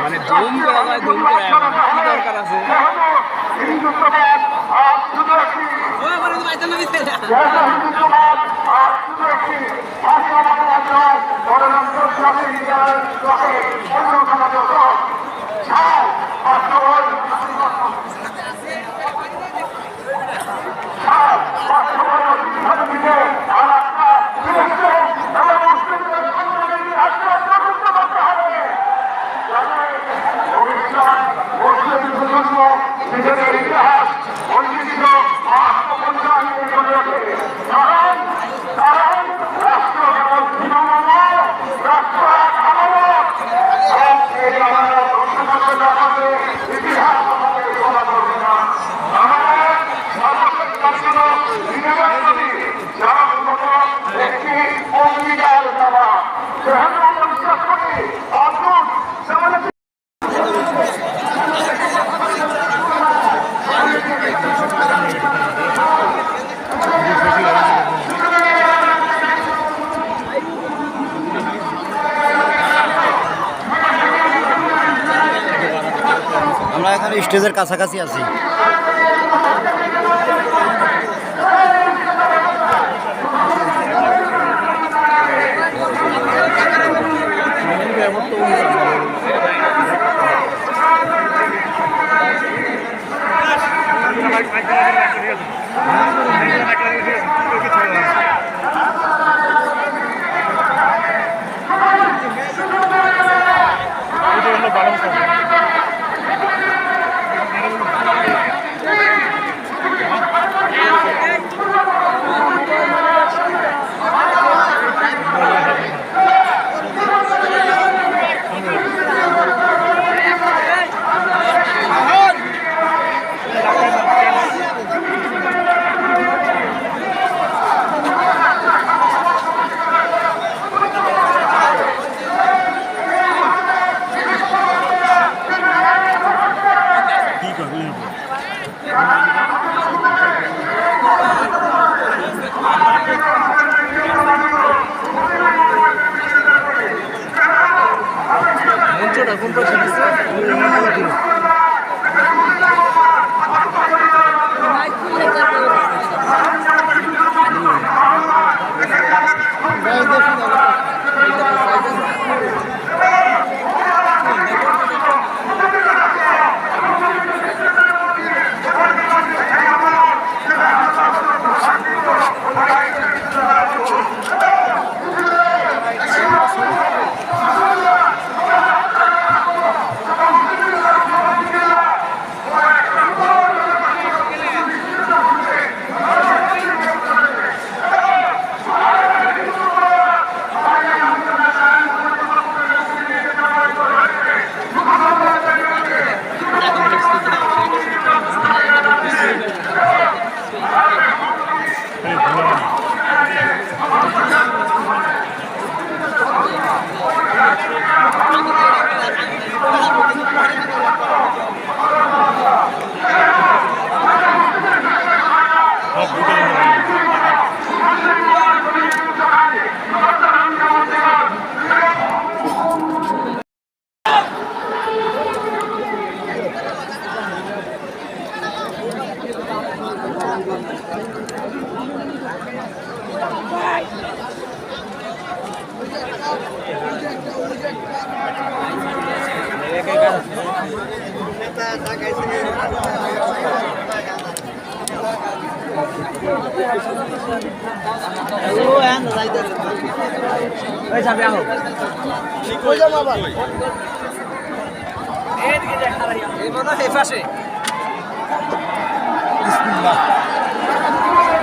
মানে ধুম করা যায়, ধুম করা দরকার আছে। নিজেদের ইতিহাস ঐতিহ্য কারণ রাষ্ট্র কেবল রাষ্ট্র ইতিহাস একটি অঙ্গীকার দেওয়া বিশ্বাস করি আমরা এখন স্টেজের কাছাকাছি আছি।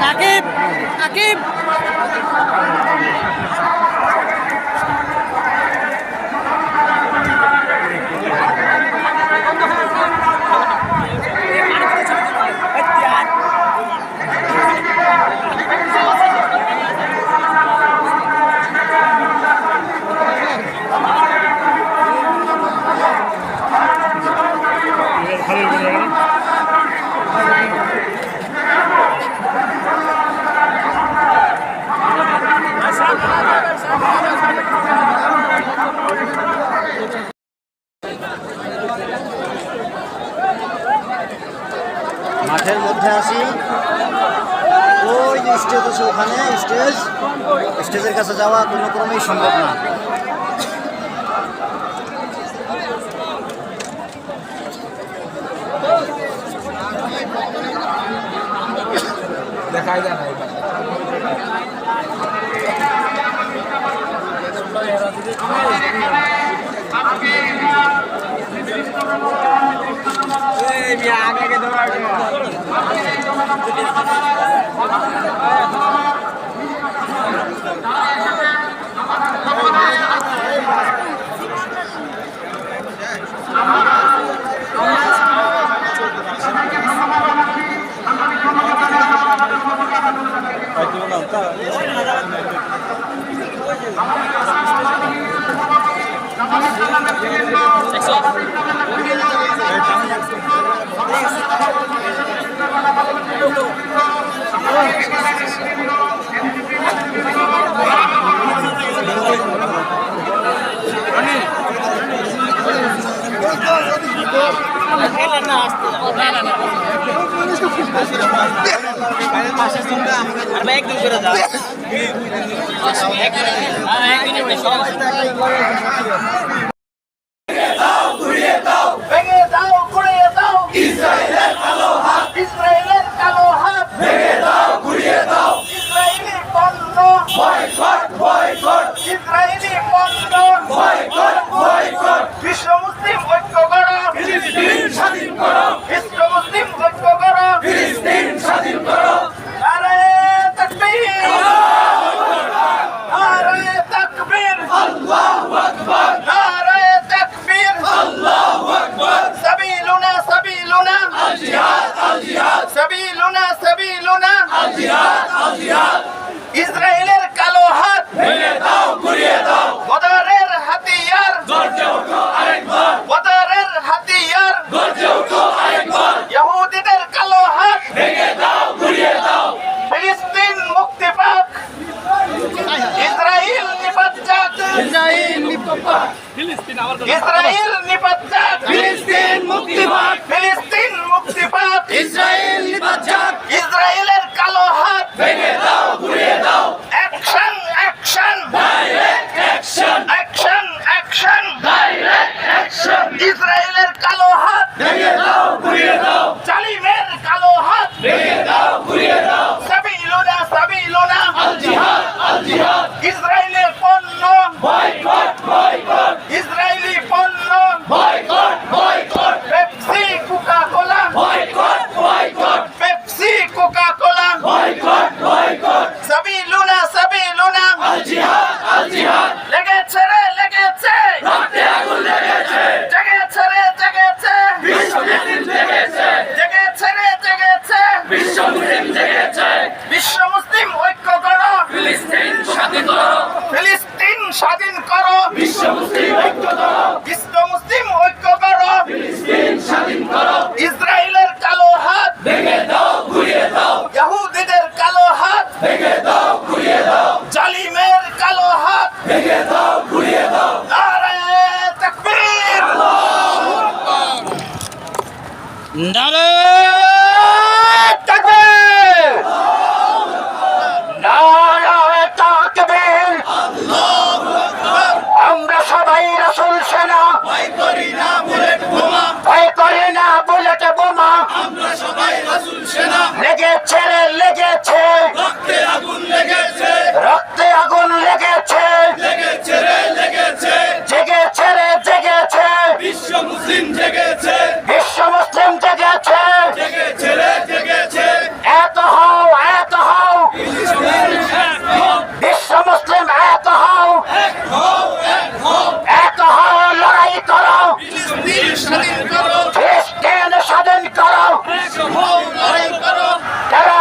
আকিব আকিব মাঠের মধ্যে আছি, ওই যে স্টেজ আছে, ওখানে স্টেজের কাছে যাওয়া কোনো ক্রমেই সম্ভব না। দেখাই যায় না আগে ধরা একদিন করে যাও ভেঙে দাও গুড়িয়ে দাও ইসরায়েলের কালো হাত, ইসরায়েলের কালো হাত ভেঙে দাও গুড়িয়ে দাও। ইসরায়েলি পণ্য বয়কট বয়কট, ইসরায়েলি পণ্য বয়কট বয়কট। বিশ্ব মুসলিম ঐক্য করো, ফিলিস্তিন স্বাধীন করো। বিশ্ব মুসলিম ঐক্য করো, ফিলিস্তিন স্বাধীন করো। নারে তাকবীর, নারে তাকবীর, আল্লাহু আকবার, নারে তাকবীর, আল্লাহু আকবার। সাবিলুনা সাবিলুনা আল জিহাদ আল জিহাদ, সাবিলুনা সাবিলুনা আল জিহাদ আল জিহাদ। ইসরায়েলের কালো হাত ভেঙে দাও গুড়িয়ে দাও। বদরের হাতিয়ার গর্জে ওঠো আরেকবার, বদরের হাতিয়ার গর্জে ওঠো আরেকবার। ইহুদিদের কালো হাত ভেঙে দাও গুড়িয়ে দাও। ফিলিস্তিন মুক্তি পাক, ইসরায়েল নিপাত যাক, ইসরায়েল নিপাত যাক, ইসরায়েল নিপাত যাক, ফিলিস্তিন মুক্তি পাক, ফিলিস্তিন মুক্তি পাক, ইসরায়েল নিপাত যাক। ইসরায়েলের কালো হাত ভেঙে দাও গুড়িয়ে দাও। Action action direct action, action action direct action. ইসরায়েলের কালো হাত ভেঙে দাও গুড়িয়ে দাও। জালিমের কালো হাত ভেঙে দাও গুড়িয়ে দাও। সাবিলুনা সাবিলুনা আল জিহাদ আল জিহাদ। ইসরায়েলের পণ্য বয়কট বয়কট, ইসরায়েলি পণ্য boycott boycott. Pepsi Coca Cola boycott boycott, Pepsi Coca Cola boycott boycott. সাবিলুনা সাবিলুনা আল জিহাদ আল জিহাদ। লেগেছে রে লেগেছে, রক্তে আগুন লেগেছে, জেগেছে রে জেগেছে, বিশ্ব মুসলিম জেগেছে, জেগেছে রে জেগেছে, বিশ্ব মুসলিম জেগেছে। বিশ্ব মুসলিম ঐক্য করো, ফিলিস্তিন স্বাধীন করো, ফিলিস্তিন স্বাধীন করো। বিশ্ব মুসলিম ঐক্য করো, বিশ্ব মুসলিম ঐক্য করো, ফিলিস্তিন স্বাধীন করো। ইসরায়েলের কালো হাত ভেঙে দাও ঘুরিয়ে দাও। ইহুদিদের কালো হাত ভেঙে দাও ঘুরিয়ে দাও। জালিমের কালো হাত ভেঙে দাও ঘুরিয়ে দাও। নারে তাকবীর, নারে তাকবীর, নারে তাকবীর। আমরা সবাই রাসূল সেনা, ভয় করি না বুলেট বোমা, ভয় করি না বুলেট বোমা। আমরা সবাই রাসূল সেনা, লেগেছে রে লেগেছে, রক্তে আগুন লেগেছে, রক্তে আগুন লেগেছে, লেগেছে রে লেগেছে, জেগেছে রে জেগেছে, বিশ্ব মুসলিম জেগেছে, বিশ্ব মুসলিম জেগেছে, জেগেছে রে জেগেছে। এত হও এত হও, বিশ্ব মুসলিম এত হও, এত হও, লড়াই করো, ফিলিস্তিন স্বাধীন করো, ফিলিস্তিন স্বাধীন করো, লড়াই করো। যারা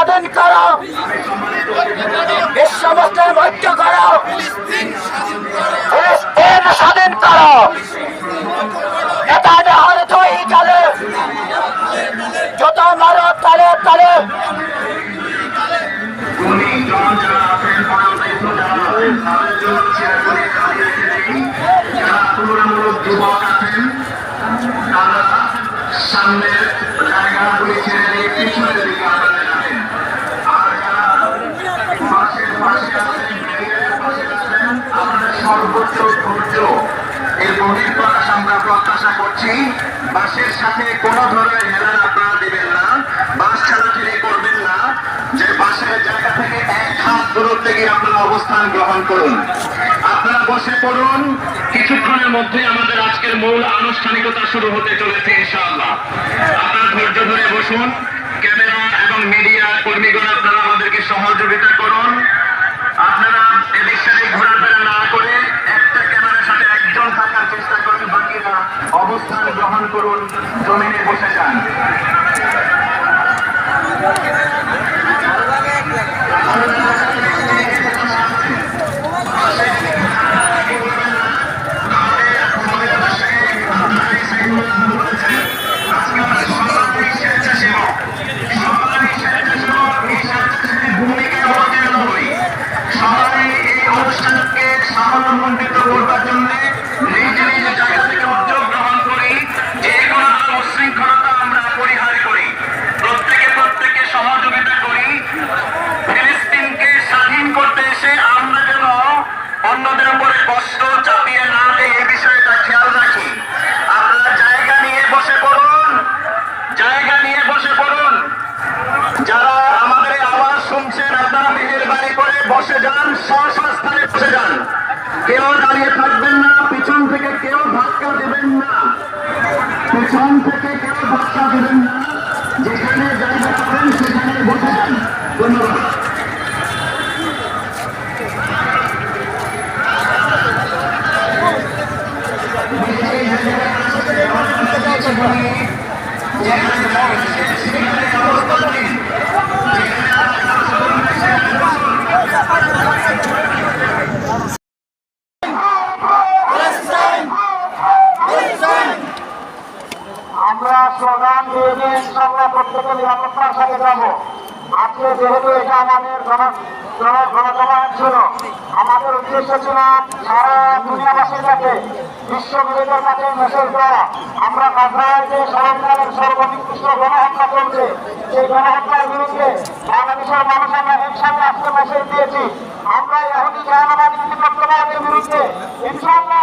স্বাধীন করো, বিশ্ব মুসলিম ঐক্য করো, ফিলিস্তিন স্বাধীন করো। নেতা দেওয়ার তুই চলে, যত মারো তালে তালে। তুলনামূলক যুবক আছেন তারা সামনের জায়গাগুলি ছেড়ে দিয়ে পিছনের দিকে আগাতে যাবেন। আর যারা পাশের পাশে আছেন, আমাদের সর্বোচ্চ ধৈর্য এর বহিঃপ্রকাশ আমরা প্রত্যাশা করছি। বাসের সাথে কোনো ধরনের হেলান আপনারা দিবেন না, বাস ঠেলাঠেলি করবেন না। যে বাসের জায়গা থেকে এক হাত দূরত্বে গিয়ে আপনারা অবস্থান গ্রহণ করুন। আপনারা বসে পড়ুন, কিছুক্ষণের মধ্যে আমাদের আজকের মূল আনুষ্ঠানিকতা শুরু হতে চলেছে ইনশাআল্লাহ। আপনারা ধৈর্য ধরে বসুন। ক্যামেরা এবং মিডিয়া কর্মীগণ আপনারা আমাদেরকে সহযোগিতা করুন। আপনারা এদিক সেদিক ঘোরাফেরা না করে একটা ক্যামেরার সাথে একজন থাকার চেষ্টা করুন, বাকিরা অবস্থান গ্রহণ করুন, জমিনে বসে যান। সাফল্যমণ্ডিত করবার জন্য নিজ নিজ জায়গা থেকে উদ্যোগ গ্রহণ করি। যে কোনো উশৃঙ্খলতা আমরা পরিহার করি, প্রত্যেকে সহযোগিতা করি। ফিলিস্তিনকে স্বাধীন করতে এসে আমরা যেন অন্যদের উপরে কষ্ট চাপিয়ে না দেয়, এই বিষয়টা খেয়াল রাখি। আপনারা জায়গা নিয়ে বসে পড়ুন, জায়গা নিয়ে বসে পড়ুন। যারা আমাদের আওয়াজ শুনছেন আপনারা মেহেরবানি করে বসে যান, স্বস্থানে বসে যান। কেউ দাঁড়িয়ে থাকবেন না, পিছন থেকে কেউ ধাক্কা দেবেন না, পিছন থেকে কেউ ধাক্কা দেবেন না। যেখানে জায়গা পাবেন সেখানে বসে যান। ধন্যবাদ। আমরা স্লোগান দিয়ে ইনশাআল্লাহ প্রত্যেকে নিরাপত্তার সাথে যাব। আজকে যেহেতু এটা আমাদের গণজমায়েত ছিল, আমাদের উদ্দেশ্য ছিল সারা দুনিয়াবাসীর কাছে, বিশ্ববিদ্যালয়ের কাছে মেসেজ দেওয়া। আমরা কাজরায় যে সরকারের সর্বনিকৃষ্ট গণহত্যা চলছে, সেই গণহত্যার বিরুদ্ধে বাংলাদেশের মানুষ আমরা একসাথে আজকে মেসেজ দিয়েছি। আমরা এখনই জাহানাবাদী প্রত্যবাদের বিরুদ্ধে ইনশাআল্লাহ